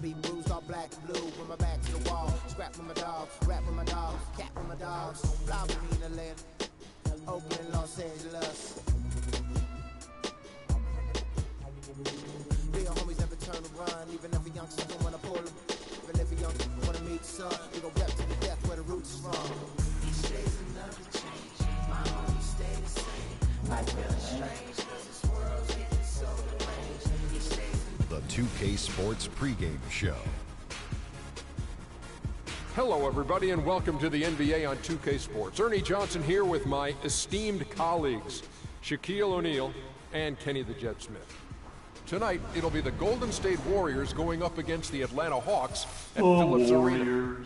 be bruised all black and blue with my back to the wall. Scrap with my dogs, rap with my dogs, cat with my dogs. Fly with me in Atlanta, Oakland, Los Angeles. Real homies never turn to run, even if a youngster don't wanna pull them. Even if a youngster wanna meet the sun, we gon' rep to the death where the roots is from. Each day's another change, my homies stay the same. Life really strange, cause this world's getting so deranged. Each day's the 2K Sports pregame show. Hello, everybody, and welcome to the NBA on 2K Sports. Ernie Johnson here with my esteemed colleagues, Shaquille O'Neal and Kenny the Jet Smith. Tonight, it'll be the Golden State Warriors going up against the Atlanta Hawks at Phillips Arena.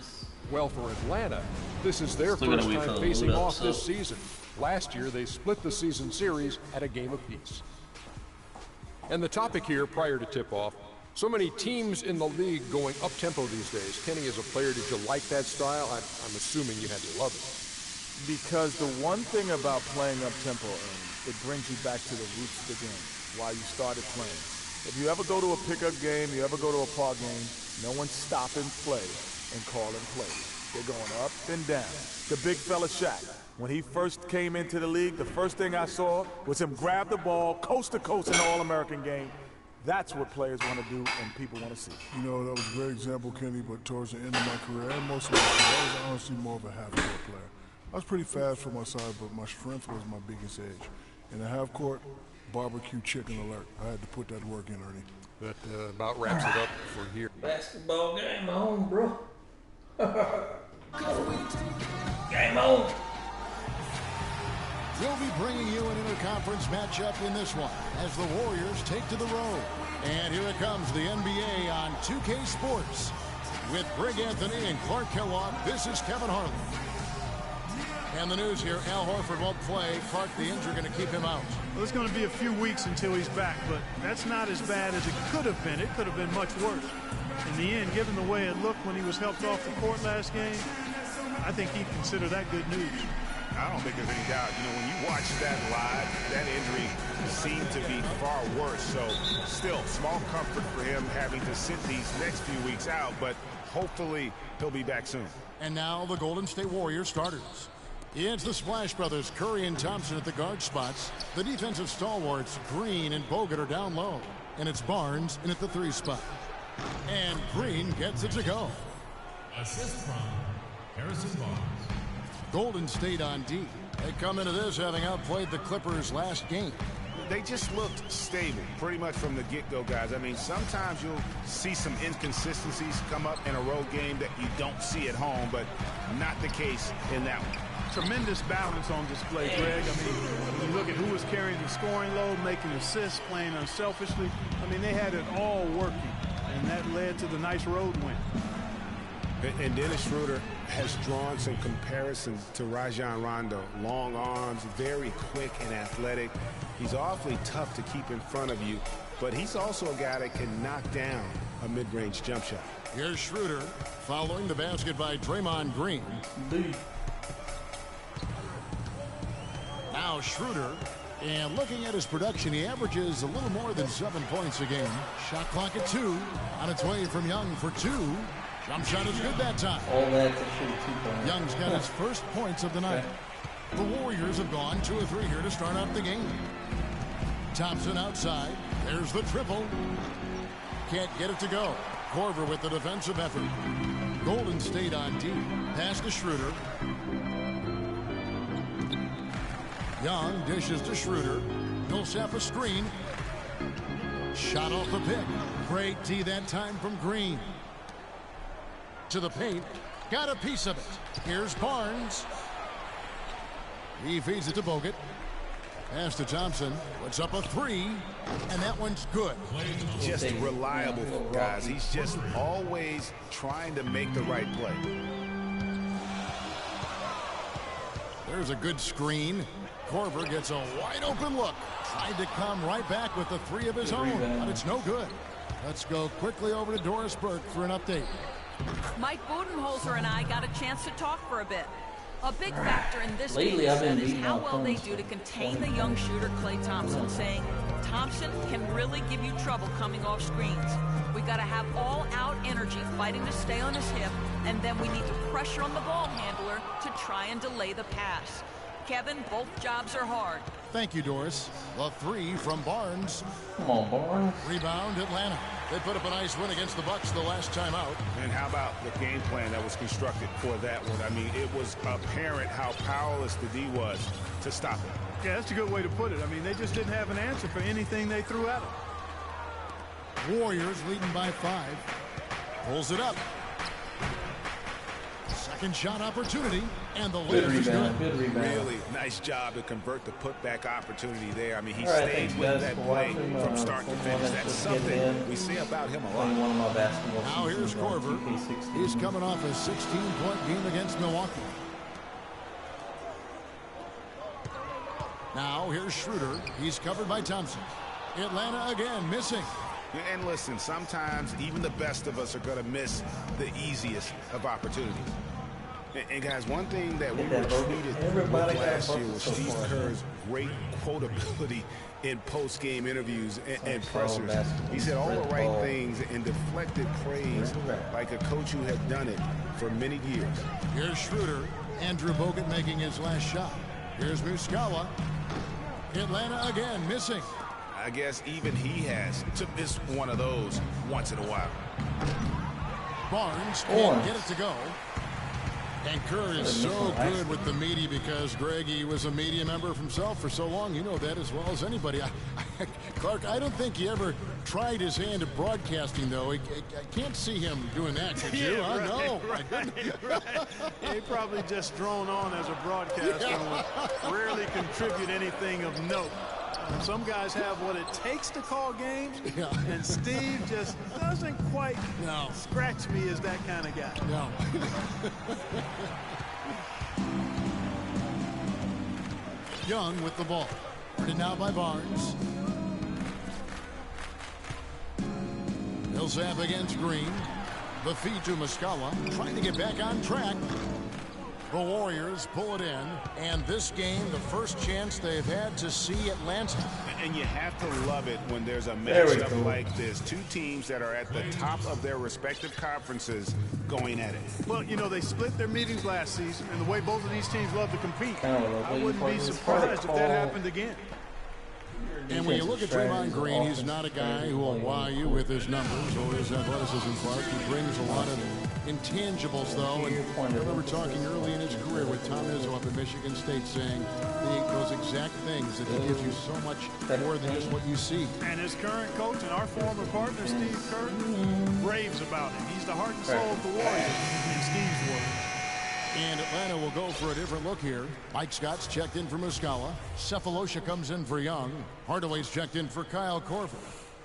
Well, for Atlanta, this is their first time facing off this season. Last year, they split the season series at a game apiece. And the topic here, prior to tip-off, so many teams in the league going up-tempo these days. Kenny, as a player, did you like that style? I'm assuming you had to love it. Because the one thing about playing up-tempo, it brings you back to the roots of the game, why you started playing. If you ever go to a pickup game, you ever go to a park game, no one's stopping play and calling plays. They're going up and down. The big fella Shaq, when he first came into the league, the first thing I saw was him grab the ball coast to coast in the All-American game. That's what players want to do and people want to see. You know, that was a great example, Kenny, but towards the end of my career, and most of my career, I was honestly more of a half-court player. I was pretty fast for my size, but my strength was my biggest edge. In the half-court, barbecue chicken alert. I had to put that work in, Ernie. That about wraps it up for here. Basketball game on, bro. Game on. We'll be bringing you an interconference matchup in this one as the Warriors take to the road. And here it comes, the NBA on 2K Sports. With Greg Anthony and Clark Kellogg, this is Kevin Harlan. And the news here, Al Horford won't play. Clark, the injury going to keep him out. Well, it's going to be a few weeks until he's back, but that's not as bad as it could have been. It could have been much worse. In the end, given the way it looked when he was helped off the court last game, I think he'd consider that good news. I don't think there's any doubt. You know, when you watch that live, that injury seemed to be far worse. So still, small comfort for him having to sit these next few weeks out, but hopefully he'll be back soon. And now the Golden State Warriors starters. It's the Splash Brothers, Curry and Thompson at the guard spots. The defensive stalwarts, Green and Bogut, are down low. And it's Barnes in at the 3 spot. And Green gets it to go. Assist from Harrison Barnes. Golden State on D. They come into this having outplayed the Clippers last game. They just looked stable pretty much from the get-go, guys. I mean, sometimes you'll see some inconsistencies come up in a road game that you don't see at home, but not the case in that one. Tremendous balance on display, Greg. I mean, when you look at who was carrying the scoring load, making assists, playing unselfishly, I mean, they had it all working, and that led to the nice road win. And Dennis Schroeder has drawn some comparisons to Rajon Rondo. Long arms, very quick and athletic. He's awfully tough to keep in front of you, but he's also a guy that can knock down a mid-range jump shot. Here's Schroeder following the basket by Draymond Green. Now Schroeder, and looking at his production, he averages a little more than 7 points a game. Shot clock at 2, on its way from Young for 2. Jump shot is good that time. All that's a 2 Young's got his first points of the night. The Warriors have gone 2 of 3 here to start out the game. Thompson outside. There's the triple. Can't get it to go. Korver with the defensive effort. Golden State on D. Pass to Schroeder. Young dishes to Schroeder. Millsap a screen. Shot off the pick. Great D that time from Green. To the paint. Got a piece of it. Here's Barnes. He feeds it to Bogut. Pass to Thompson. Puts up a 3. And that one's good. Just reliable, guys. He's just always trying to make the right play. There's a good screen. Korver gets a wide open look. Tried to come right back with the 3 of his own, but it's no good. Let's go quickly over to Doris Burke for an update. Mike Budenholzer and I got a chance to talk for a bit. A big factor in this Lately, game I've been is beating how out well they Combs do to for contain 20 the young shooter Klay Thompson, saying Thompson can really give you trouble coming off screens. We got to have all-out energy fighting to stay on his hip, and then we need to pressure on the ball handler to try and delay the pass. Kevin, both jobs are hard. Thank you, Doris. The three from Barnes. Come on, Barnes. Rebound, Atlanta. They put up a nice win against the Bucks the last time out. And how about the game plan that was constructed for that one? I mean, it was apparent how powerless the D was to stop it. Yeah, that's a good way to put it. I mean, they just didn't have an answer for anything they threw at them. Warriors leading by 5. Pulls it up. Second shot opportunity, and the layup is good. Good rebound. Really nice job to convert the putback opportunity there. I mean, he stayed with that play from start to finish. That's something we say about him a lot. One of my basketball Now here's Corver. He's coming off a 16-point game against Milwaukee. Now here's Schroeder. He's covered by Thompson. Atlanta again missing. And listen, sometimes even the best of us are going to miss the easiest of opportunities. And guys, one thing that we were treated with last year was Steve Kerr's great quotability in post-game interviews and pressers. He said all the right things and deflected praise like a coach who had done it for many years. Here's Schroeder. Andrew Bogut making his last shot. Here's Muscala. Atlanta again missing. I guess even he has to miss one of those once in a while. Barnes can't get it to go. And Kerr is so good with the media because, Greg, he was a media member himself for so long. You know that as well as anybody. Clark, I don't think he ever tried his hand at broadcasting, though. I can't see him doing that, could you? Yeah, I know. Right. Yeah, he probably just drone on as a broadcaster and would rarely contribute anything of note. Some guys have what it takes to call games, and Steve just doesn't quite scratch me as that kind of guy. No. Young with the ball. Guarded now by Barnes. Millsap against Green. The feed to Muscala. Trying to get back on track. The Warriors pull it in, and this game, the first chance they've had to see Atlanta. And you have to love it when there's a matchup like this. Two teams that are at the top of their respective conferences going at it. Well, you know, they split their meetings last season, and the way both of these teams love to compete, I wouldn't be surprised if that happened again. And when you look at Draymond Green, he's not a guy who will wow you with his numbers or his athleticism, Clark. He brings a lot of intangibles, though. And I remember talking early in his career with Tom Izzo up at Michigan State saying those exact things, that he gives you so much more than just what you see. And his current coach and our former partner, Steve Kerr, raves about him. He's the heart and soul of the Warriors in Steve's world. And Atlanta will go for a different look here. Mike Scott's checked in for Muscala. Cephalosha comes in for Young. Hardaway's checked in for Kyle Korver.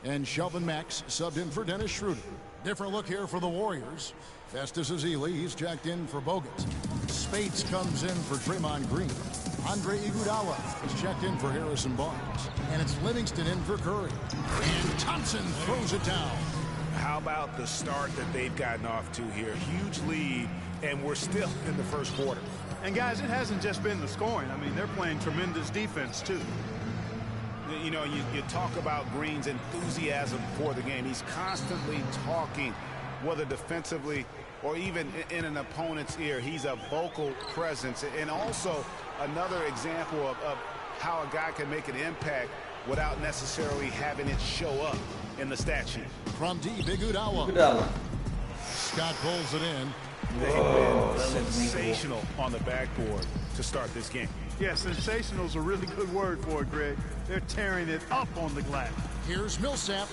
And Shelvin Max subbed in for Dennis Schroeder. Different look here for the Warriors. Festus Ezeli, he's checked in for Bogut. Spates comes in for Draymond Green. Andre Iguodala is checked in for Harrison Barnes. And it's Livingston in for Curry. And Thompson throws it down. How about the start that they've gotten off to here? Huge lead, and we're still in the first quarter. And guys, it hasn't just been the scoring. I mean, they're playing tremendous defense too. You know, you talk about Green's enthusiasm for the game. He's constantly talking, whether defensively or even in an opponent's ear. He's a vocal presence. And also another example of how a guy can make an impact without necessarily having it show up in the stat sheet. From deep, Iguodala. Scott pulls it in. They've been sensational on the backboard to start this game. Yeah, sensational is a really good word for it, Greg. They're tearing it up on the glass. Here's Millsap.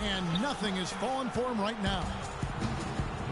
And nothing is falling for him right now.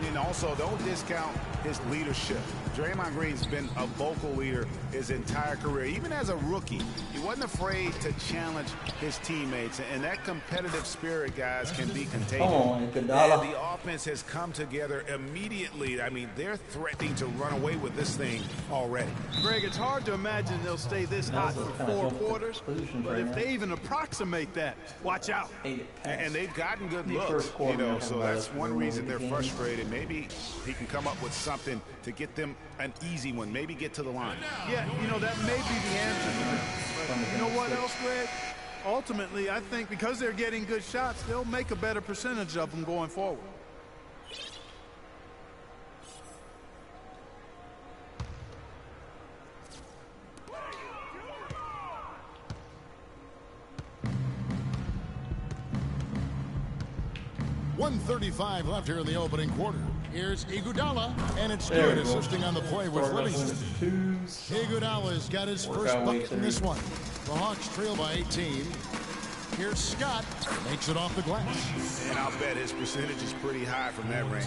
And also, don't discount his leadership. Draymond Green's been a vocal leader his entire career. Even as a rookie, he wasn't afraid to challenge his teammates. And that competitive spirit, guys, can be contagious. And the offense has come together immediately. I mean, they're threatening to run away with this thing already. Greg, it's hard to imagine they'll stay this hot for 4 quarters. But if they even approximate that, watch out. And they've gotten good looks, you know, so that's one reason they're frustrated. Maybe he can come up with something to get them an easy one, maybe get to the line. Yeah, you know, that may be the answer to them. But you know what else, Greg? ultimately, I think because they're getting good shots, they'll make a better percentage of them going forward. .135 left here in the opening quarter. Here's Iguodala, and it's good, assisting on the play with Livingston. Iguodala's got his first bucket in this one. The Hawks trail by 18. Here's Scott, makes it off the glass. And I'll bet his percentage is pretty high from that range.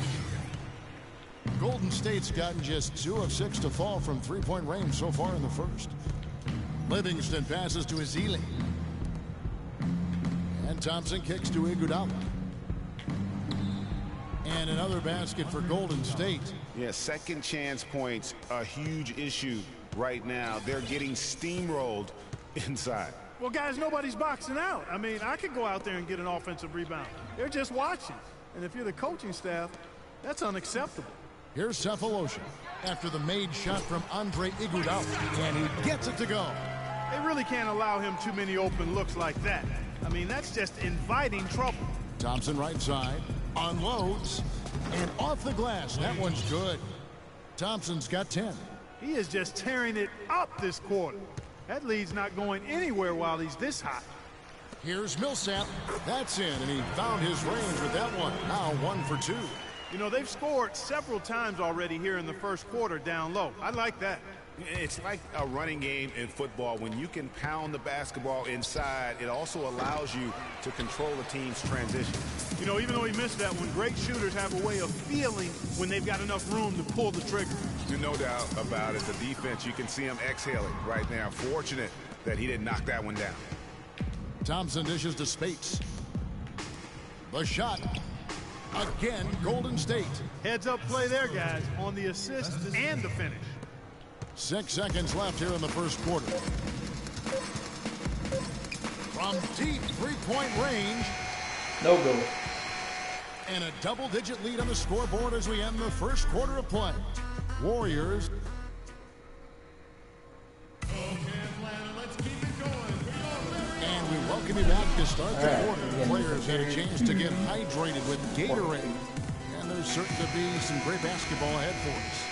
Golden State's gotten just 2 of 6 to fall from three-point range so far in the first. Livingston passes to Ezeli. And Thompson kicks to Iguodala. And another basket for Golden State. Yeah, second chance points, a huge issue right now. They're getting steamrolled inside. Well, guys, nobody's boxing out. I mean, I could go out there and get an offensive rebound. They're just watching. And if you're the coaching staff, that's unacceptable. Here's Cephalosha after the made shot from Andre Iguodala, and he gets it to go. They really can't allow him too many open looks like that. I mean, that's just inviting trouble. Thompson right side, unloads, and off the glass. That one's good. Thompson's got 10. He is just tearing it up this quarter. That lead's not going anywhere while he's this hot. Here's Millsap. That's in, and he found his range with that one. Now 1 for 2. You know, they've scored several times already here in the first quarter down low. I like that. It's like a running game in football. When you can pound the basketball inside, it also allows you to control a team's transition. You know, even though he missed that one, great shooters have a way of feeling when they've got enough room to pull the trigger. No doubt about it. The defense, you can see him exhaling right now. Fortunate that he didn't knock that one down. Thompson dishes to Spates. The shot. Again, Golden State. Heads up play there, guys, on the assist and the finish. 6 seconds left here in the first quarter. From deep three-point range. No go. And a double-digit lead on the scoreboard as we end the first quarter of play. Warriors. And we welcome you back to start the quarter. The players had a chance to get hydrated with Gatorade. And there's certain to be some great basketball ahead for us.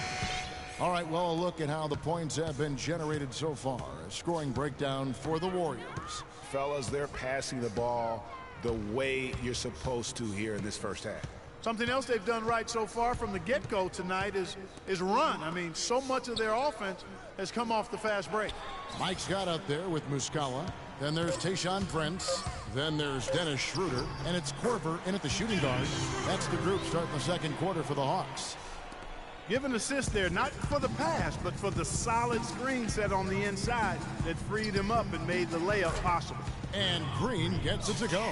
All right, well, a look at how the points have been generated so far. A scoring breakdown for the Warriors. Fellas, they're passing the ball the way you're supposed to here in this first half. Something else they've done right so far from the get-go tonight is run. I mean, so much of their offense has come off the fast break. Mike Scott out there with Muscala. Then there's Tayshaun Prince. Then there's Dennis Schroeder. And it's Korver in at the shooting guard. That's the group starting the second quarter for the Hawks. Give an assist there, not for the pass, but for the solid screen set on the inside that freed him up and made the layup possible. And Green gets it to go.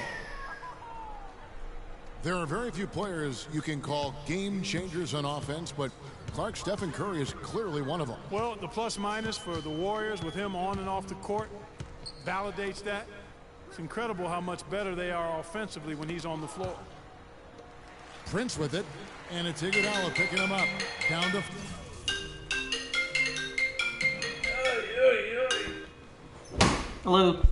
There are very few players you can call game changers on offense, but Clark, Stephen Curry is clearly one of them. Well, the plus-minus for the Warriors with him on and off the court validates that. It's incredible how much better they are offensively when he's on the floor. Prince with it, and it's Iguodala picking him up. Down to... Hello.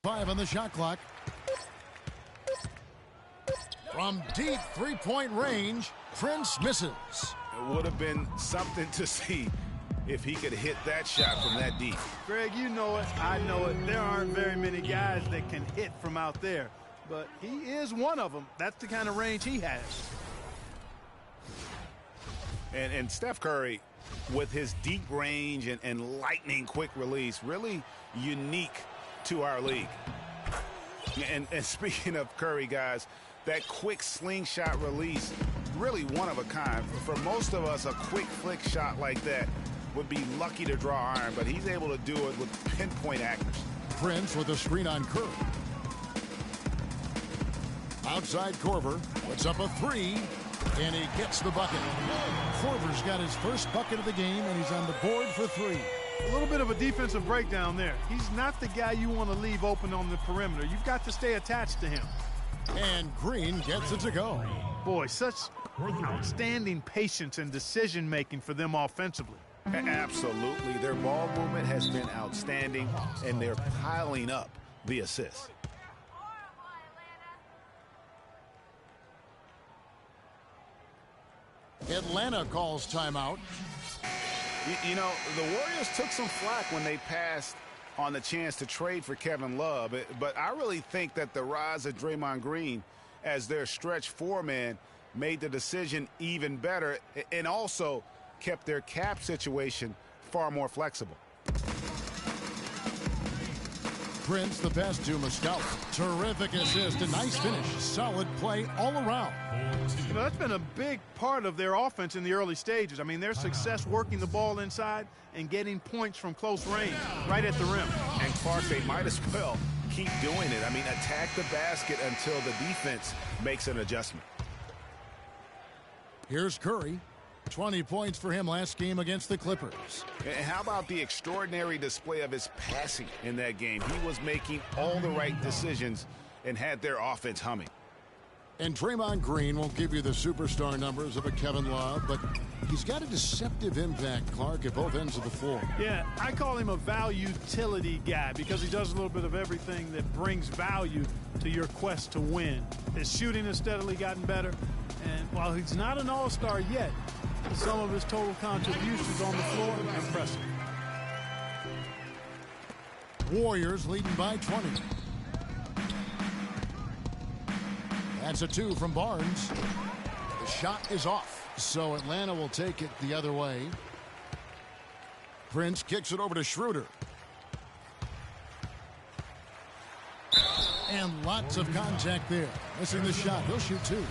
5 on the shot clock. From deep three-point range, Prince misses. It would have been something to see if he could hit that shot from that deep. Greg, you know it. I know it. There aren't very many guys that can hit from out there. But he is one of them. That's the kind of range he has. And Steph Curry, with his deep range and lightning quick release, really unique to our league. And speaking of Curry, guys, that quick slingshot release, really one of a kind. For most of us, a quick flick shot like that would be lucky to draw iron, but he's able to do it with pinpoint accuracy. Prince with a screen on Curry. Outside Korver puts up a three, and he gets the bucket. Korver's got his first bucket of the game, and he's on the board for three. A little bit of a defensive breakdown there. He's not the guy you want to leave open on the perimeter. You've got to stay attached to him. And Green gets it to go. Boy, such outstanding patience and decision-making for them offensively. Absolutely. Their ball movement has been outstanding, and they're piling up the assists. Atlanta calls timeout. You know, the Warriors took some flack when they passed on the chance to trade for Kevin Love, but I really think that the rise of Draymond Green as their stretch four-man made the decision even better and also kept their cap situation far more flexible. Prince, the pass to Muscala. Terrific assist, a nice finish. Solid play all around. You know, that's been a big part of their offense in the early stages. I mean, their success working the ball inside and getting points from close range right at the rim. And Clark, they might as well keep doing it. I mean, attack the basket until the defense makes an adjustment. Here's Curry. 20 points for him last game against the Clippers. And how about the extraordinary display of his passing in that game? He was making all the right decisions and had their offense humming. And Draymond Green won't give you the superstar numbers of a Kevin Love, but he's got a deceptive impact, Clark, at both ends of the floor. Yeah, I call him a value utility guy because he does a little bit of everything that brings value to your quest to win. His shooting has steadily gotten better, and while he's not an all-star yet, some of his total contributions on the floor are impressive. Warriors leading by 20. That's a two from Barnes. The shot is off, so Atlanta will take it the other way. Prince kicks it over to Schroeder. And lots of contact there. Missing the shot. He'll shoot two.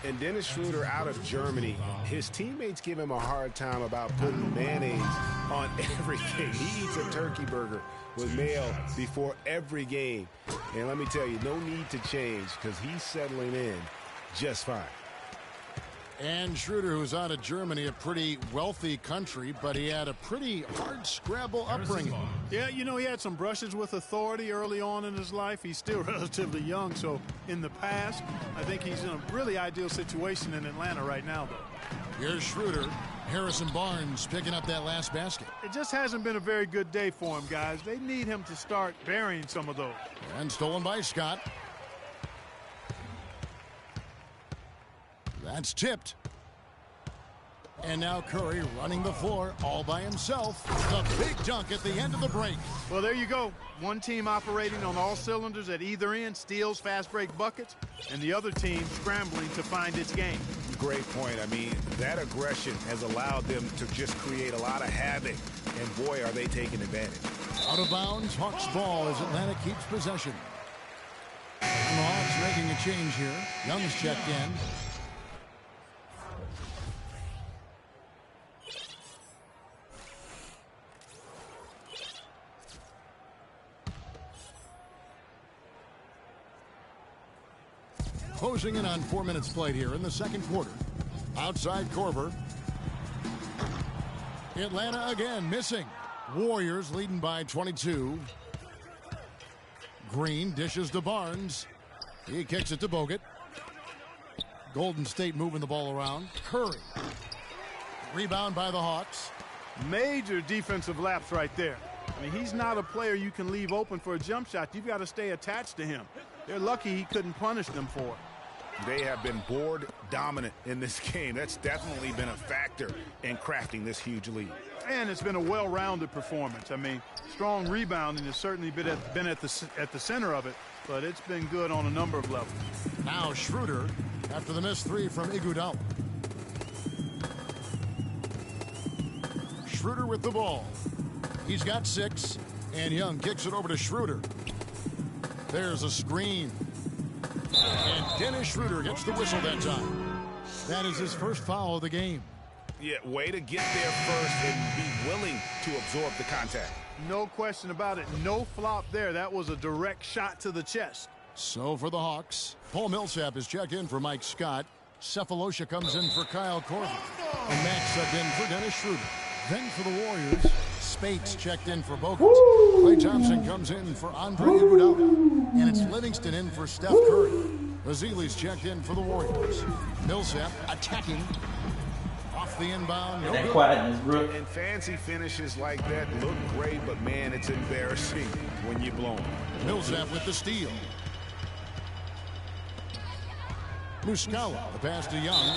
And Dennis Schroeder out of Germany, his teammates give him a hard time about putting mayonnaise on everything. He eats a turkey burger with mayo before every game. And let me tell you, no need to change because he's settling in just fine. And Schroeder, who's out of Germany, a pretty wealthy country, but he had a pretty hard scrabble upbringing. Yeah, you know, he had some brushes with authority early on in his life. He's still relatively young, so in the past, I think he's in a really ideal situation in Atlanta right now, though. Here's Schroeder. Harrison Barnes picking up that last basket. It just hasn't been a very good day for him, guys. They need him to start burying some of those. And stolen by Scott. That's tipped. And now Curry running the floor all by himself. The big dunk at the end of the break. Well, there you go. One team operating on all cylinders at either end, steals, fast break buckets, and the other team scrambling to find its game. Great point. I mean, that aggression has allowed them to just create a lot of havoc, and boy, are they taking advantage. Out of bounds, Hawks ball as Atlanta keeps possession. And the Hawks making a change here. Young's checked in. Closing in on 4 minutes played here in the second quarter. Outside Korver. Atlanta again missing. Warriors leading by 22. Green dishes to Barnes. He kicks it to Bogut. Golden State moving the ball around. Curry. Rebound by the Hawks. Major defensive lapse right there. I mean, he's not a player you can leave open for a jump shot. You've got to stay attached to him. They're lucky he couldn't punish them for it. They have been board dominant in this game. That's definitely been a factor in crafting this huge lead. And it's been a well-rounded performance. I mean, strong rebounding has certainly been at the center of it, but it's been good on a number of levels. Now Schroeder after the missed three from Iguodala. Schroeder with the ball. He's got 6, and Young kicks it over to Schroeder. There's a screen. And Dennis Schroeder gets the whistle that time. That is his first foul of the game. Yeah, way to get there first and be willing to absorb the contact. No question about it. No flop there. That was a direct shot to the chest. So for the Hawks, Paul Millsap is checked in for Mike Scott. Cephalosha comes in for Kyle Korver. And Max subbed in for Dennis Schroeder. Then for the Warriors, Spates checked in for Bogut. Klay Thompson comes in for Andre Iguodala. And it's Livingston in for Steph Curry. Ezeli's checked in for the Warriors. Millsap attacking. Off the inbound. No good. And fancy finishes like that look great, but man, it's embarrassing when you blow them. Millsap with the steal. Muscala, the pass to Young.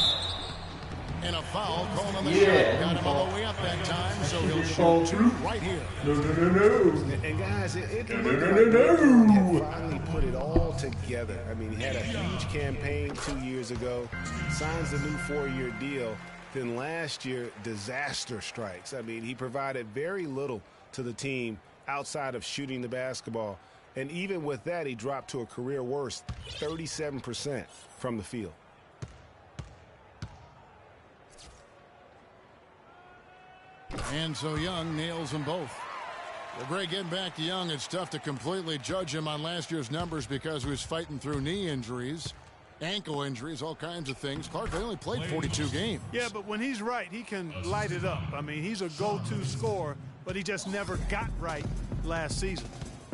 And a foul called on the shot. Got him all the way up that time, so he'll shoot 2 right here. And guys, it looked like they had finally put it all together. I mean, he had a huge campaign 2 years ago, signs a new 4-year deal. Then last year, disaster strikes. I mean, he provided very little to the team outside of shooting the basketball. And even with that, he dropped to a career worst, 37% from the field. And so Young nails them both. Well, Greg, getting back to Young, it's tough to completely judge him on last year's numbers because he was fighting through knee injuries, ankle injuries, all kinds of things. Clark, they only played 42 games. Yeah, but when he's right, he can light it up. I mean, he's a go-to scorer, but he just never got right last season.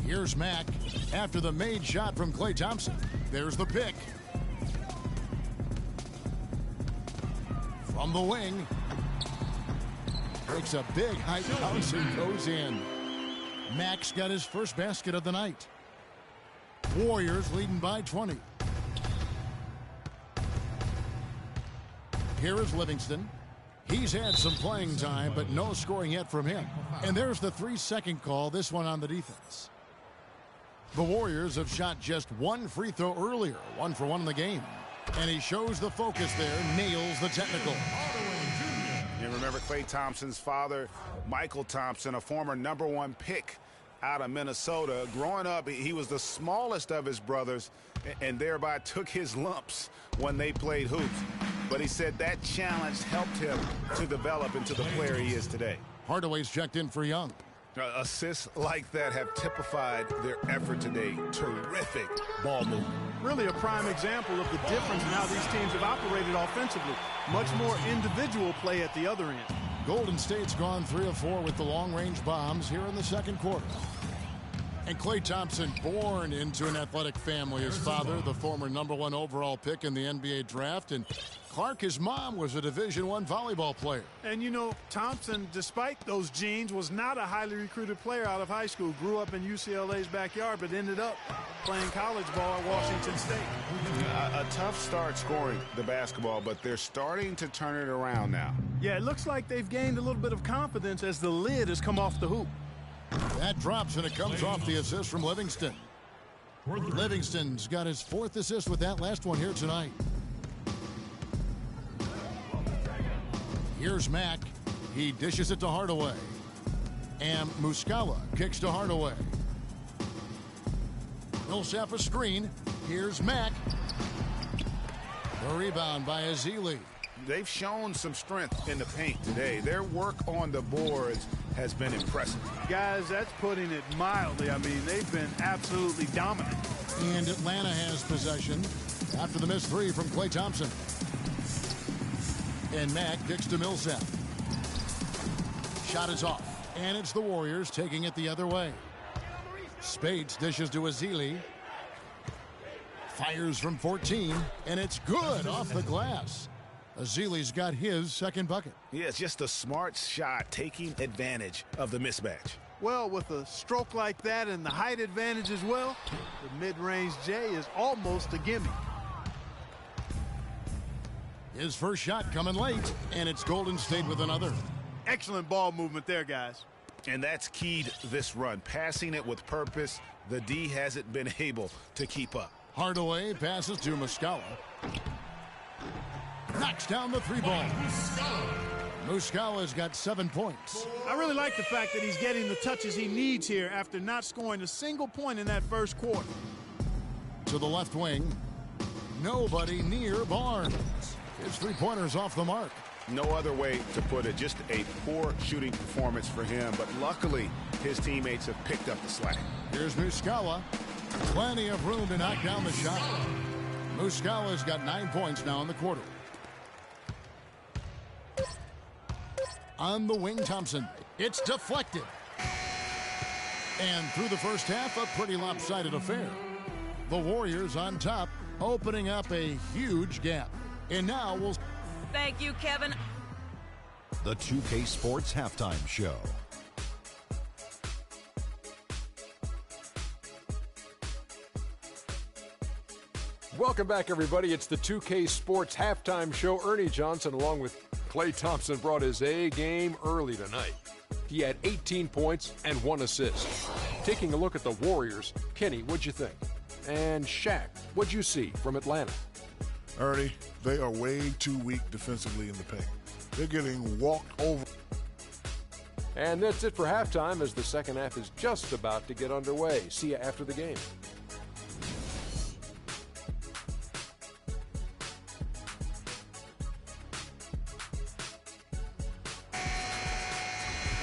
Here's Mack after the made shot from Klay Thompson. There's the pick. From the wing. Takes a big high bounce and goes in. Max got his first basket of the night. Warriors leading by 20. Here is Livingston. He's had some playing time, but no scoring yet from him. And there's the 3-second call, this one on the defense. The Warriors have shot just 1 free throw earlier, 1 for 1 in the game. And he shows the focus there, nails the technical. And remember Klay Thompson's father, Michael Thompson, a former #1 pick out of Minnesota. Growing up, he was the smallest of his brothers and thereby took his lumps when they played hoops. But he said that challenge helped him to develop into the player he is today. Hardaway's checked in for Young. Assists like that have typified their effort today. Terrific ball movement. Really a prime example of the difference in how these teams have operated offensively. Much more individual play at the other end. Golden State's gone 3 of 4 with the long-range bombs here in the second quarter. And Klay Thompson, born into an athletic family. His father, the former #1 overall pick in the NBA draft. And Clark, his mom, was a Division I volleyball player. And, you know, Thompson, despite those genes, was not a highly recruited player out of high school. Grew up in UCLA's backyard, but ended up playing college ball at Washington State. A tough start scoring the basketball, but they're starting to turn it around now. Yeah, it looks like they've gained a little bit of confidence as the lid has come off the hoop. That drops, and it comes off the assist from Livingston. Livingston's got his 4th assist with that last one here tonight. Here's Mack. He dishes it to Hardaway. And Muscala kicks to Hardaway. Millsap a screen. Here's Mack. The rebound by Ezeli. They've shown some strength in the paint today. Their work on the boards has been impressive. Guys, that's putting it mildly. I mean, they've been absolutely dominant. And Atlanta has possession after the missed 3 from Klay Thompson. And Mack kicks to Millsap. Shot is off. And it's the Warriors taking it the other way. Spates dishes to Ezeli. Fires from 14. And it's good off the glass. Ezeli's got his second bucket. Yeah, it's just a smart shot taking advantage of the mismatch. Well, with a stroke like that and the height advantage as well, the mid-range J is almost a gimme. His first shot coming late, and it's Golden State with another. Excellent ball movement there, guys. And that's keyed this run. Passing it with purpose, the D hasn't been able to keep up. Hardaway passes to Muscala. Knocks down the three ball. Muscala's got 7 points. I really like the fact that he's getting the touches he needs here after not scoring a single point in that first quarter. To the left wing, nobody near Barnes. His three-pointer's off the mark. No other way to put it, just a poor shooting performance for him, but luckily his teammates have picked up the slack. Here's Muscala. Plenty of room to knock down the shot. Muscala's got 9 points now in the quarter. On the wing, Thompson. It's deflected. And through the first half, a pretty lopsided affair. The Warriors on top, opening up a huge gap. And now we'll... Thank you, Kevin. The 2K Sports Halftime Show. Welcome back, everybody. It's the 2K Sports Halftime Show. Ernie Johnson, along with Klay Thompson, brought his A game early tonight. He had 18 points and 1 assist. Taking a look at the Warriors, Kenny, what'd you think? And Shaq, what'd you see from Atlanta? Ernie, they are way too weak defensively in the paint. They're getting walked over. And that's it for halftime, as the second half is just about to get underway. See you after the game.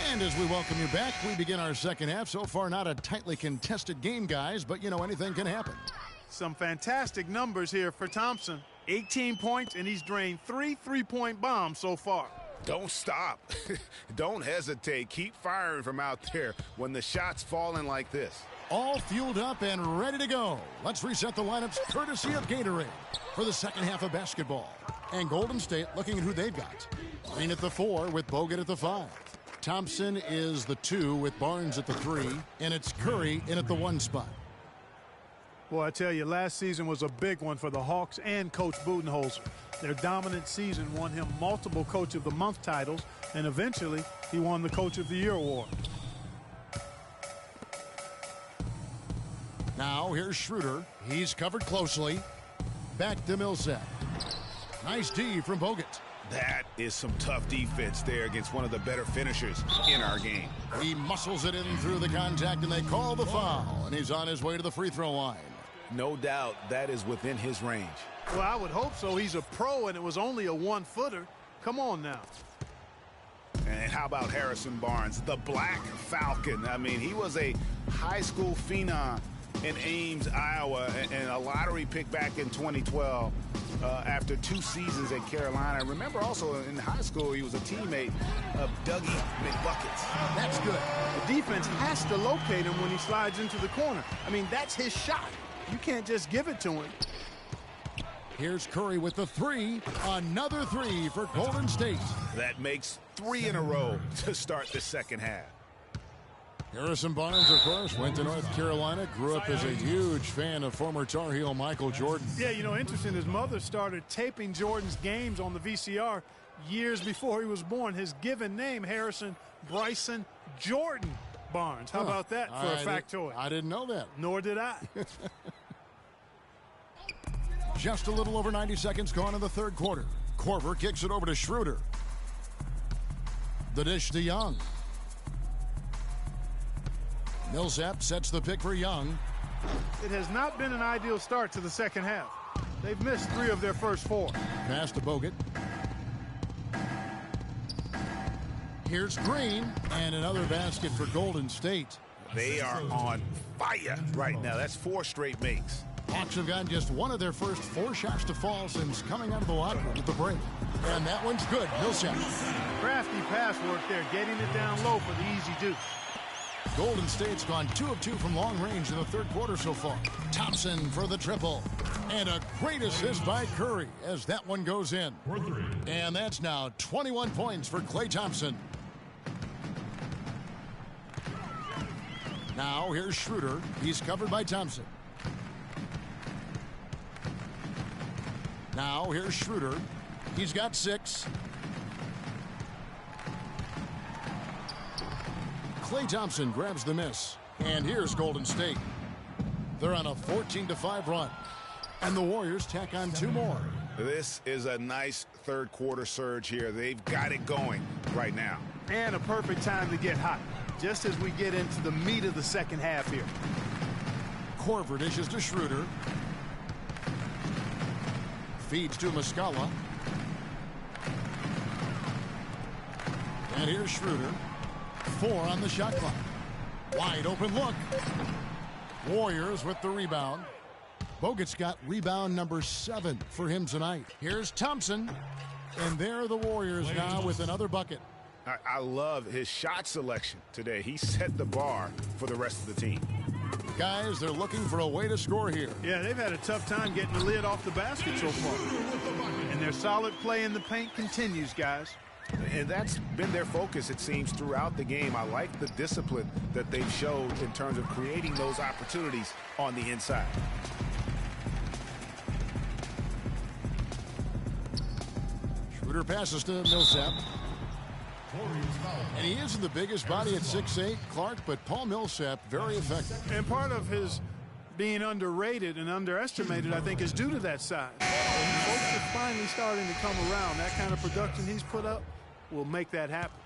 And as we welcome you back, we begin our second half. So far, not a tightly contested game, guys, but, you know, anything can happen. Some fantastic numbers here for Thompson. 18 points, and he's drained 3 three-point bombs so far. Don't stop. Don't hesitate. Keep firing from out there when the shot's falling like this. All fueled up and ready to go. Let's reset the lineups courtesy of Gatorade for the second half of basketball. And Golden State looking at who they've got. Green at the 4 with Bogut at the 5. Thompson is the 2 with Barnes at the 3. And it's Curry in at the 1 spot. Boy, I tell you, last season was a big one for the Hawks and Coach Budenholzer. Their dominant season won him multiple Coach of the Month titles, and eventually he won the Coach of the Year award. Now here's Schroeder. He's covered closely. Back to Millsap. Nice D from Bogut. That is some tough defense there against one of the better finishers in our game. He muscles it in through the contact, and they call the foul. And he's on his way to the free throw line. No doubt that is within his range. Well, I would hope so. He's a pro, and it was only a 1-footer. Come on now. And how about Harrison Barnes, the Black Falcon? I mean, he was a high school phenom in Ames, Iowa, and a lottery pick back in 2012 after 2 seasons at Carolina. I remember also in high school he was a teammate of Dougie McBuckets. That's good. The defense has to locate him when he slides into the corner. I mean, that's his shot. You can't just give it to him. Here's Curry with the 3. Another 3 for Golden State. That makes 3 in a row to start the second half. Harrison Barnes, of course, went to North Carolina, grew up as a huge fan of former Tar Heel Michael Jordan. Yeah, you know, interesting, his mother started taping Jordan's games on the VCR years before he was born. His given name, Harrison Bryson Jordan Barnes. How about that for a factoid? I didn't know that. Nor did I. Just a little over 90 seconds gone in the third quarter. Korver kicks it over to Schroeder. The dish to Young. Millsap sets the pick for Young. It has not been an ideal start to the second half. They've missed 3 of their first 4. Pass to Bogut. Here's Green, and another basket for Golden State. They are on fire right now. That's 4 straight makes. Hawks have gotten just one of their first 4 shots to fall since coming out of the locker room at the break. And that one's good. Millsap. Crafty pass work there, getting it down low for the easy deuce. Golden State's gone 2 of 2 from long range in the third quarter so far. Thompson for the triple. And a great assist by Curry as that one goes in. And that's now 21 points for Klay Thompson. Now here's Schroeder. He's covered by Thompson. Now here's Schroeder. He's got 6. Klay Thompson grabs the miss. And here's Golden State. They're on a 14-5 run. And the Warriors tack on 2 more. This is a nice third quarter surge here. They've got it going right now. And a perfect time to get hot, just as we get into the meat of the second half here. Korver dishes to Schroeder. Feeds to Muscala. And here's Schroeder. 4 on the shot clock. Wide open look. Warriors with the rebound. Bogut's got rebound number 7 for him tonight. Here's Thompson. And there are the Warriors now with another bucket. I love his shot selection today. He set the bar for the rest of the team. Guys, they're looking for a way to score here. Yeah, they've had a tough time getting the lid off the basket so far. And their solid play in the paint continues, guys. And that's been their focus, it seems, throughout the game. I like the discipline that they've showed in terms of creating those opportunities on the inside. Schroeder passes to Millsap. And he isn't the biggest body at 6'8", Clark, but Paul Millsap, very effective. And part of his being underrated and underestimated, I think, is due to that size. Folks are finally starting to come around. That kind of production he's put up will make that happen.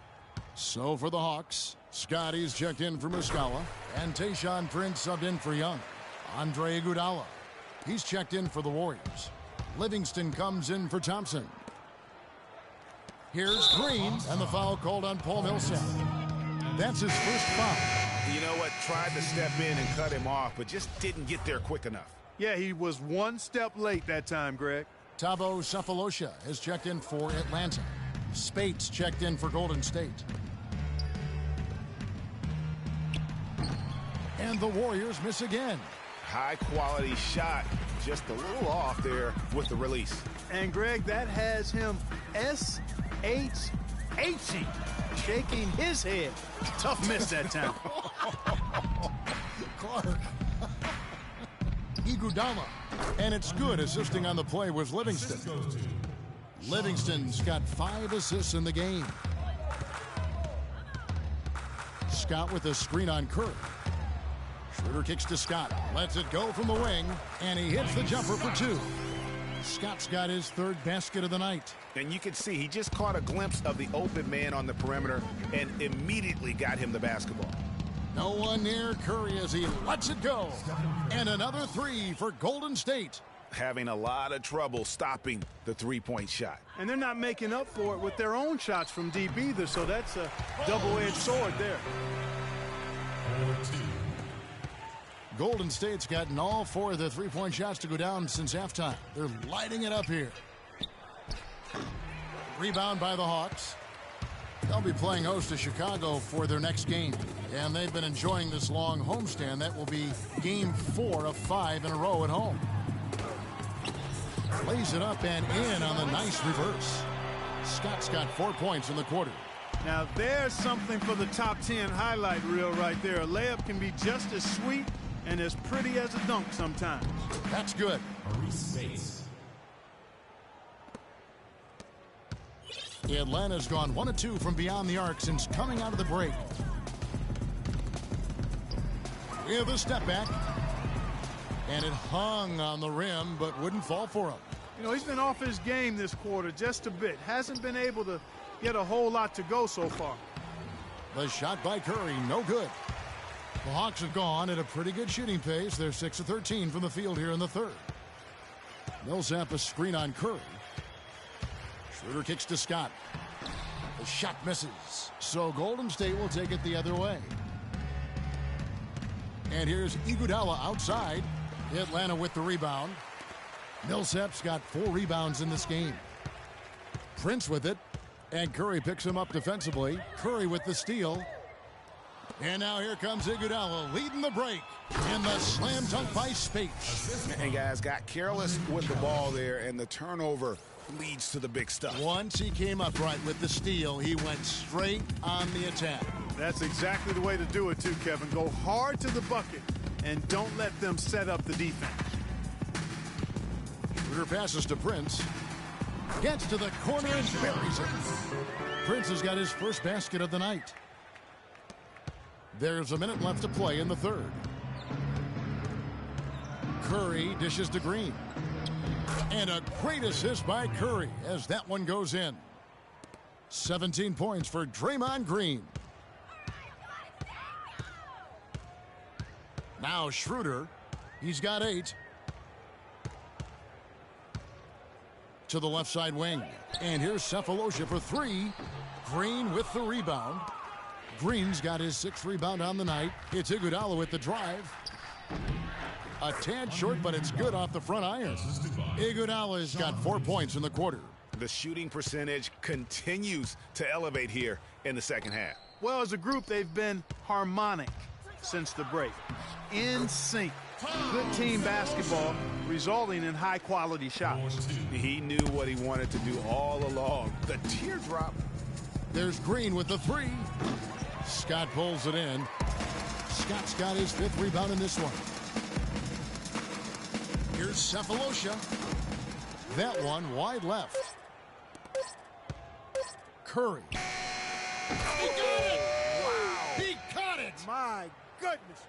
So for the Hawks, Scotty's checked in for Muscala, and Tayshaun Prince subbed in for Young. Andre Iguodala, he's checked in for the Warriors. Livingston comes in for Thompson. Here's Green, and the foul called on Paul Millsap. That's his first foul. You know what? Tried to step in and cut him off, but just didn't get there quick enough. Yeah, he was one step late that time, Greg. Thabo Sefolosha has checked in for Atlanta. Spates checked in for Golden State. And the Warriors miss again. High-quality shot, just a little off there with the release. And, Greg, that has him S-H-H-ing, shaking his head. Tough miss that time. Clark. Iguodala. And it's good. Assisting on the play was Livingston. Livingston's got 5 assists in the game. Scott with a screen on Curry. Schroeder kicks to Scott. Lets it go from the wing. And he hits the jumper for 2. Scott's got his 3rd basket of the night. And you can see he just caught a glimpse of the open man on the perimeter and immediately got him the basketball. No one near Curry as he lets it go. And another 3 for Golden State. Having a lot of trouble stopping the three-point shot. And they're not making up for it with their own shots from deep either, so that's a double-edged sword there. Golden State's gotten all 4 of the three-point shots to go down since halftime. They're lighting it up here. Rebound by the Hawks. They'll be playing host to Chicago for their next game. And they've been enjoying this long homestand. That will be game 4 of 5 in a row at home. Lays it up and in on the nice reverse. Scott's got 4 points in the quarter. Now there's something for the top 10 highlight reel right there. A layup can be just as sweet and as pretty as a dunk sometimes. That's good. Atlanta's gone 1 of 2 from beyond the arc since coming out of the break. With a step back. And it hung on the rim, but wouldn't fall for him. You know, he's been off his game this quarter just a bit. Hasn't been able to get a whole lot to go so far. The shot by Curry, no good. The Hawks have gone at a pretty good shooting pace. They're 6 of 13 from the field here in the 3rd. Millsap a screen on Curry. Schroeder kicks to Scott. The shot misses. So Golden State will take it the other way. And here's Iguodala outside. Atlanta with the rebound. Millsap's got 4 rebounds in this game. Prince with it. And Curry picks him up defensively. Curry with the steal. And now here comes Iguodala leading the break in the slam dunk by Spates. And guys got careless with the ball there, and the turnover leads to the big stuff. Once he came upright with the steal, he went straight on the attack. That's exactly the way to do it, too, Kevin. Go hard to the bucket and don't let them set up the defense. Schroeder passes to Prince. Gets to the corner and buries it. Prince has got his first basket of the night. There's a minute left to play in the third. Curry dishes to Green. And a great assist by Curry as that one goes in. 17 points for Draymond Green. Now Schroeder. He's got 8. To the left side wing. And here's Cephalosha for 3. Green with the rebound. Green's got his 6th rebound on the night. It's Iguodala with the drive. A tad short, but it's good off the front iron. Iguodala's got 4 points in the quarter. The shooting percentage continues to elevate here in the second half. Well, as a group, they've been harmonic since the break. In sync. Good team basketball resulting in high-quality shots. He knew what he wanted to do all along. The teardrop. There's Green with the 3. Scott pulls it in. Scott's got his 5th rebound in this one. Here's Cephalosha. That one wide left. Curry. He got it! Wow! He caught it! My goodness!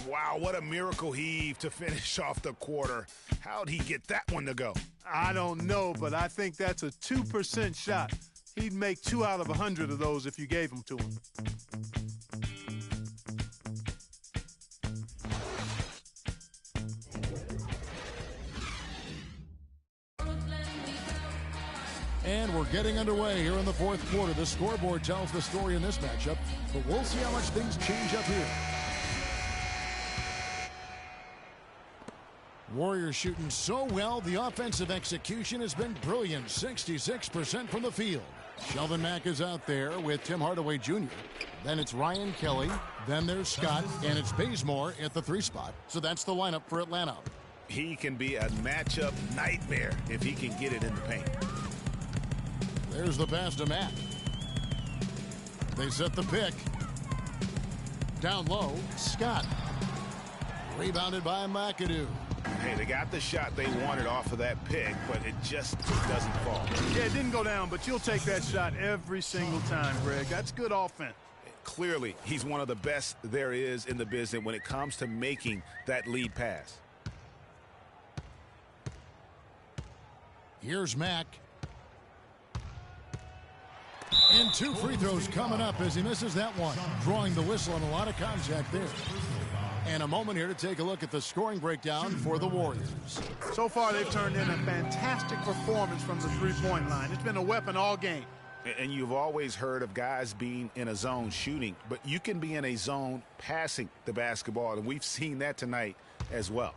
Wow, what a miracle heave to finish off the quarter. How'd he get that one to go? I don't know, but I think that's a 2% shot. He'd make 2 out of 100 of those if you gave them to him. And we're getting underway here in the fourth quarter. The scoreboard tells the story in this matchup, but we'll see how much things change up here. Warriors shooting so well, the offensive execution has been brilliant. 66% from the field. Shelvin Mack is out there with Tim Hardaway Jr. Then it's Ryan Kelly. Then there's Scott. And it's Bazemore at the 3 spot. So that's the lineup for Atlanta. He can be a matchup nightmare if he can get it in the paint. There's the pass to Mack. They set the pick. Down low, Scott. Rebounded by McAdoo. Hey, they got the shot they wanted off of that pick, but it just doesn't fall. Yeah, it didn't go down, but you'll take that shot every single time, Greg. That's good offense. Clearly, he's one of the best there is in the business when it comes to making that lead pass. Here's Mack. And 2 free throws coming up as he misses that one. Drawing the whistle and a lot of contact there. And a moment here to take a look at the scoring breakdown for the Warriors. So far, they've turned in a fantastic performance from the three-point line. It's been a weapon all game. And you've always heard of guys being in a zone shooting, but you can be in a zone passing the basketball, and we've seen that tonight as well.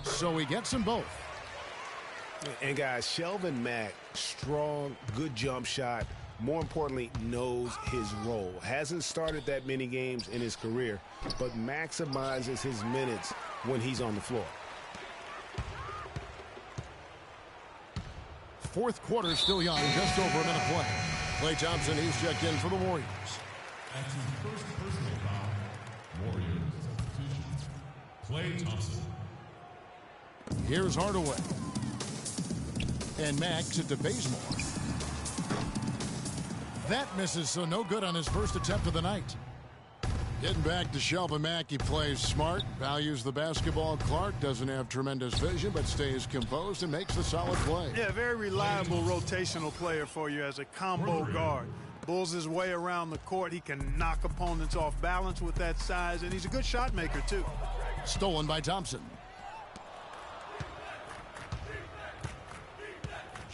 So he gets them both. And guys, Shelvin Mack, strong, good jump shot. More importantly, knows his role. Hasn't started that many games in his career, but maximizes his minutes when he's on the floor. Fourth quarter still young, just over a minute play. Klay Thompson, he's checked in for the Warriors. At his first personal foul, Warriors substitutions. Klay Thompson. Here's Hardaway. And Max it to Bazemore. That misses, so no good on his first attempt of the night. Getting back to Shelvin Mack, he plays smart, values the basketball. Clark doesn't have tremendous vision, but stays composed and makes the solid play. Yeah, very reliable rotational player for you as a combo guard. Bulls his way around the court. He can knock opponents off balance with that size, and he's a good shot maker, too. Stolen by Thompson.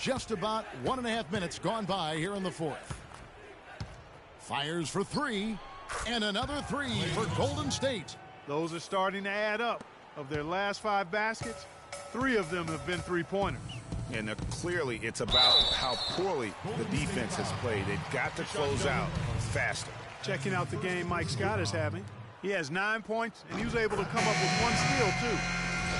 Just about 1.5 minutes gone by here in the fourth. Fires for 3, and another 3 for Golden State. Those are starting to add up. Of their last 5 baskets, 3 of them have been three-pointers. And clearly it's about how poorly the defense has played. They've got to close out faster. Checking out the game Mike Scott is having. He has 9 points, and he was able to come up with 1 steal, too.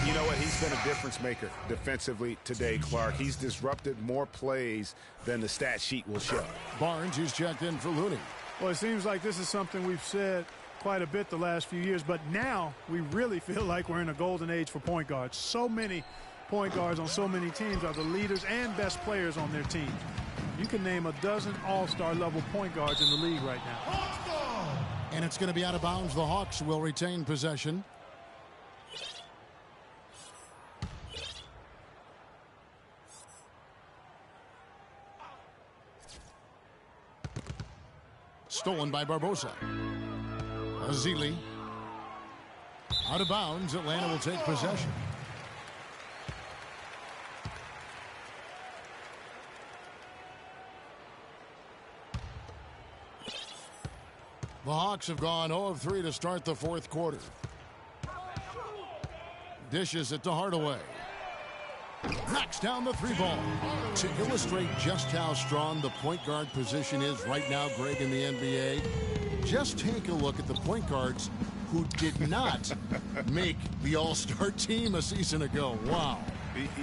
You know what? He's been a difference maker defensively today, Clark. He's disrupted more plays than the stat sheet will show. Barnes is checked in for Looney. Well, it seems like this is something we've said quite a bit the last few years, but now we really feel like we're in a golden age for point guards. So many point guards on so many teams are the leaders and best players on their team. You can name a dozen all-star level point guards in the league right now. And it's going to be out of bounds. The Hawks will retain possession. Stolen by Barbosa. Azili. Out of bounds. Atlanta will take possession. The Hawks have gone 0 of 3 to start the fourth quarter. Dishes it to Hardaway. Knocks down the three ball. To illustrate just how strong the point guard position is right now, Greg, in the NBA, just take a look at the point guards who did not make the All-Star team a season ago. Wow.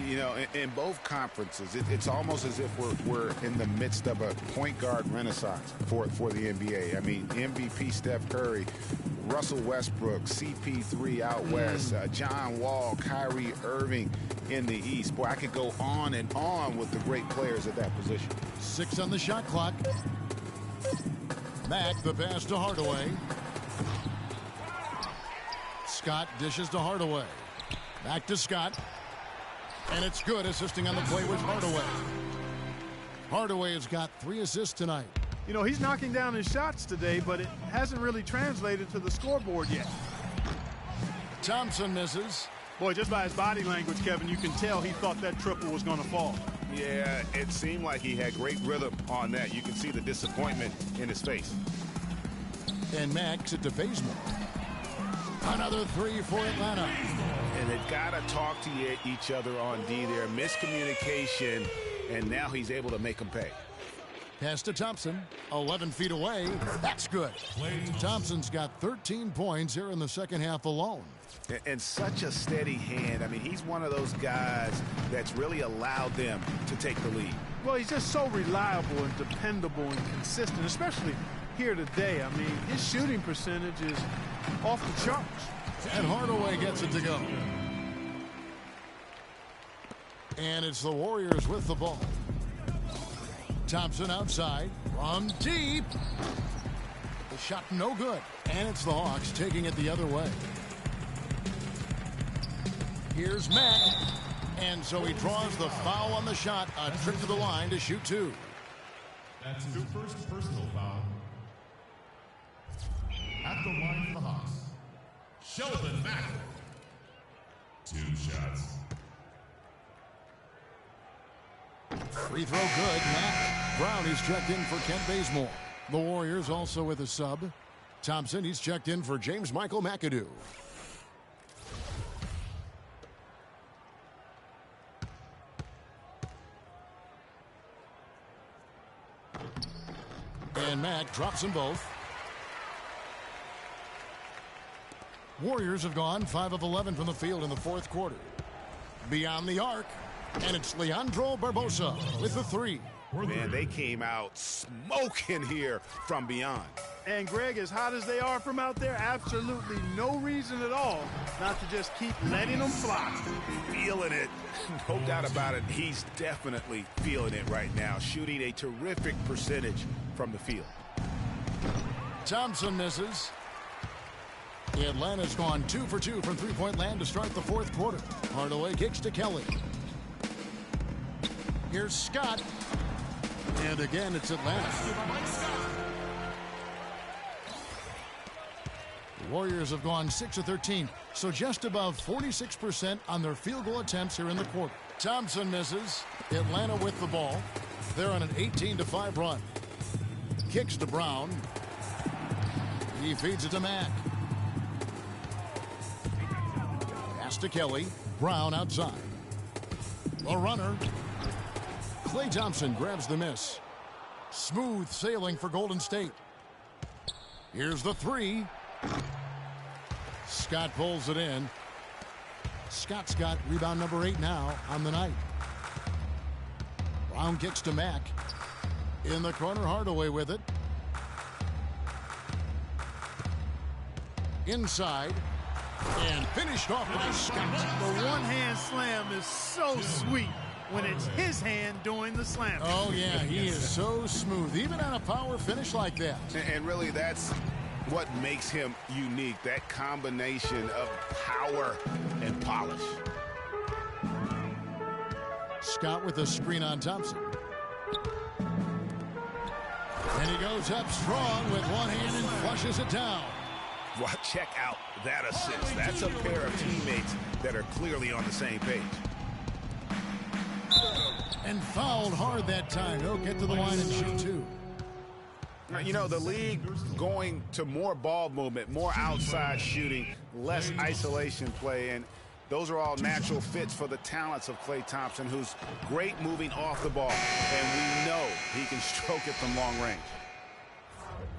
You know, in both conferences, it's almost as if we're in the midst of a point guard renaissance for the NBA. I mean, MVP Steph Curry, Russell Westbrook, CP3 out west, John Wall, Kyrie Irving in the East. Boy, I could go on and on with the great players at that position. 6 on the shot clock. Mack, the pass to Hardaway. Scott dishes to Hardaway. Back to Scott. And it's good. Assisting on the play was Hardaway. Hardaway has got 3 assists tonight. You know, he's knocking down his shots today, but it hasn't really translated to the scoreboard yet. Thompson misses. Boy, just by his body language, Kevin, you can tell he thought that triple was going to fall. Yeah, it seemed like he had great rhythm on that. You can see the disappointment in his face. And Max it to Bazemore. Another 3 for Atlanta. And they've got to talk to each other on D there. Miscommunication, and now he's able to make them pay. Pass to Thompson, 11 feet away. That's good. Thompson's got 13 points here in the second half alone. And such a steady hand. I mean, he's one of those guys that's really allowed them to take the lead. Well, he's just so reliable and dependable and consistent, especially here today. I mean, his shooting percentage is off the charts. And Hardaway gets it to go. And it's the Warriors with the ball. Thompson outside from deep. The shot no good. And it's the Hawks taking it the other way. Here's Mack. And so he draws the foul on the shot. A trip to the line to shoot 2. That's his first personal foul. At the line for the Hawks, Sheldon Mack. 2 shots. Free throw good. Mack. Brown is checked in for Kent Bazemore. The Warriors also with a sub. Thompson, he's checked in for James Michael McAdoo. And Mack drops them both. Warriors have gone 5 of 11 from the field in the fourth quarter. Beyond the arc, and it's Leandro Barbosa with the 3. Man, they came out smoking here from beyond. And Greg, as hot as they are from out there, absolutely no reason at all not to just keep letting them fly. Feeling it. No doubt about it. He's definitely feeling it right now. Shooting a terrific percentage from the field. Thompson misses. Atlanta's gone 2 for 2 from three-point land to start the fourth quarter. Hardaway kicks to Kelly. Here's Scott. And again, it's Atlanta. The Warriors have gone 6 of 13, so just above 46% on their field goal attempts here in the quarter. Thompson misses. Atlanta with the ball. They're on an 18-5 run. Kicks to Brown. He feeds it to Mack. Pass to Kelly. Brown outside. A runner. Klay Thompson grabs the miss. Smooth sailing for Golden State. Here's the 3. Scott pulls it in. Scott's got rebound number 8 now on the night. Brown kicks to Mack. In the corner, Hardaway with it. Inside. And finished off by Scott. The one-hand slam is so sweet when it's his hand doing the slam. Oh, yeah, he is so smooth, even on a power finish like that. And really, that's what makes him unique, that combination of power and polish. Scott with a screen on Thompson. And he goes up strong with one hand and flushes it down. Well, check out that assist. That's a pair of teammates that are clearly on the same page. And fouled hard that time. He'll get to the line and shoot 2. You know, the league going to more ball movement, more outside shooting, less isolation play, and those are all natural fits for the talents of Klay Thompson, who's great moving off the ball, and we know he can stroke it from long range.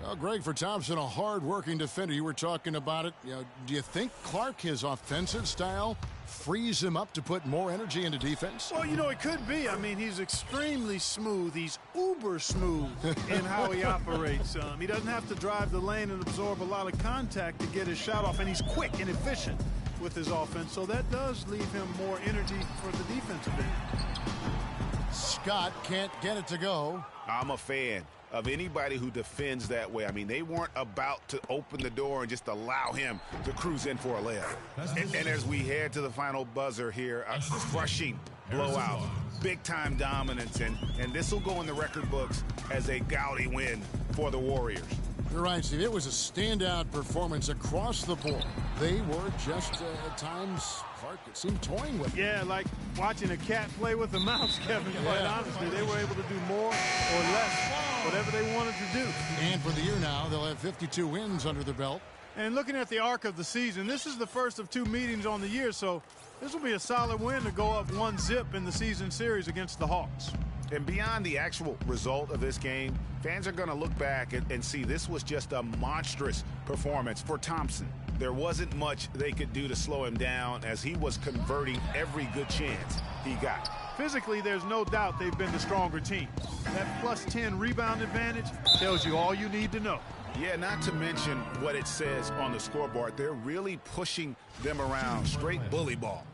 Well, Greg, for Thompson, a hard-working defender. You were talking about it. You know, do you think Clark, his offensive style, frees him up to put more energy into defense? Well, you know, it could be. I mean, he's extremely smooth. He's uber smooth in how he operates. He doesn't have to drive the lane and absorb a lot of contact to get his shot off, and he's quick and efficient with his offense, so that does leave him more energy for the defensive end. Scott can't get it to go. I'm a fan of anybody who defends that way. I mean, they weren't about to open the door and just allow him to cruise in for a layup. And as we head to the final buzzer here, a crushing blowout, big-time dominance, and this will go in the record books as a gaudy win for the Warriors. You're right, Steve. It was a standout performance across the board. They were just, at times, Clark, it seemed toying with it. Yeah, like watching a cat play with a mouse, Kevin, quite honestly. They were able to do more or less, whatever they wanted to do. And for the year now, they'll have 52 wins under their belt. And looking at the arc of the season, this is the first of 2 meetings on the year, so this will be a solid win to go up 1-0 in the season series against the Hawks. And beyond the actual result of this game, fans are going to look back and see this was just a monstrous performance for Thompson. There wasn't much they could do to slow him down as he was converting every good chance he got. Physically, there's no doubt they've been the stronger team. That +10 rebound advantage tells you all you need to know. Yeah, not to mention what it says on the scoreboard. They're really pushing them around, straight bully ball.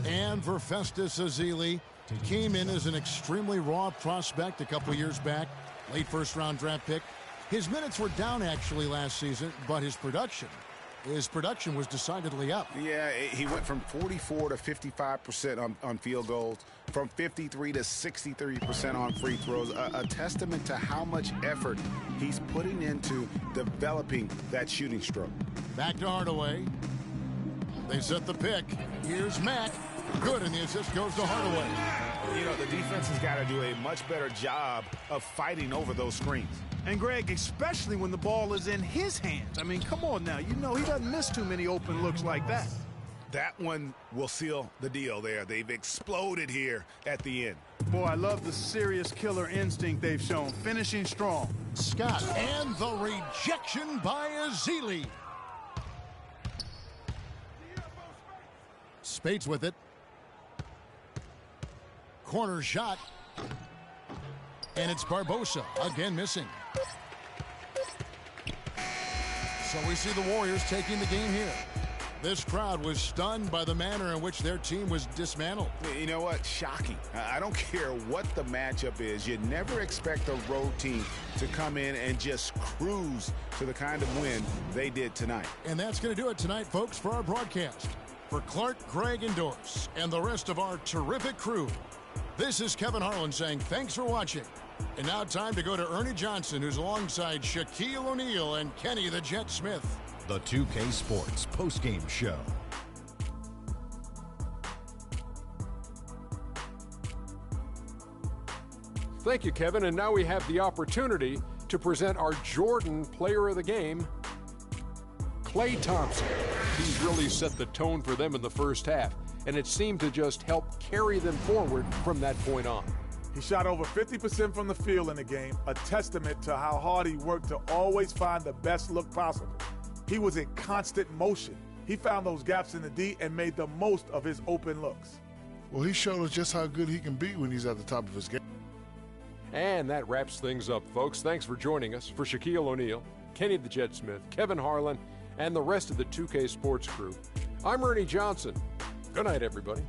And for Festus Ezeli, came in as an extremely raw prospect a couple years back, late first-round draft pick. His minutes were down actually last season, but his production was decidedly up. Yeah, he went from 44 to 55% on field goals, from 53 to 63% on free throws, a testament to how much effort he's putting into developing that shooting stroke. Back to Hardaway. They set the pick. Here's Mack. Good, and the assist goes to Hardaway. You know, the defense has got to do a much better job of fighting over those screens. And, Greg, especially when the ball is in his hands. I mean, come on now. You know he doesn't miss too many open looks like that. That one will seal the deal there. They've exploded here at the end. Boy, I love the serious killer instinct they've shown, finishing strong. Scott, and the rejection by Ezeli. Spades with it. Corner shot. And it's Barbosa, again missing. So we see the Warriors taking the game here. This crowd was stunned by the manner in which their team was dismantled. You know what? Shocking. I don't care what the matchup is. You never expect a road team to come in and just cruise to the kind of win they did tonight. And that's going to do it tonight, folks, for our broadcast. For Clark, Greg, and Doris, and the rest of our terrific crew, this is Kevin Harlan saying thanks for watching. And now time to go to Ernie Johnson, who's alongside Shaquille O'Neal and Kenny the Jet Smith. The 2K Sports postgame show. Thank you, Kevin. And now we have the opportunity to present our Jordan Player of the Game, Klay Thompson. He's really set the tone for them in the first half, and it seemed to just help carry them forward from that point on. He shot over 50% from the field in the game, a testament to how hard he worked to always find the best look possible. He was in constant motion, He found those gaps in the D and made the most of his open looks. Well, he showed us just how good he can be when he's at the top of his game. And that wraps things up, folks. Thanks for joining us. For Shaquille O'Neal, Kenny the Jet Smith, Kevin Harlan, and the rest of the 2K Sports crew, I'm Ernie Johnson. Good night, everybody.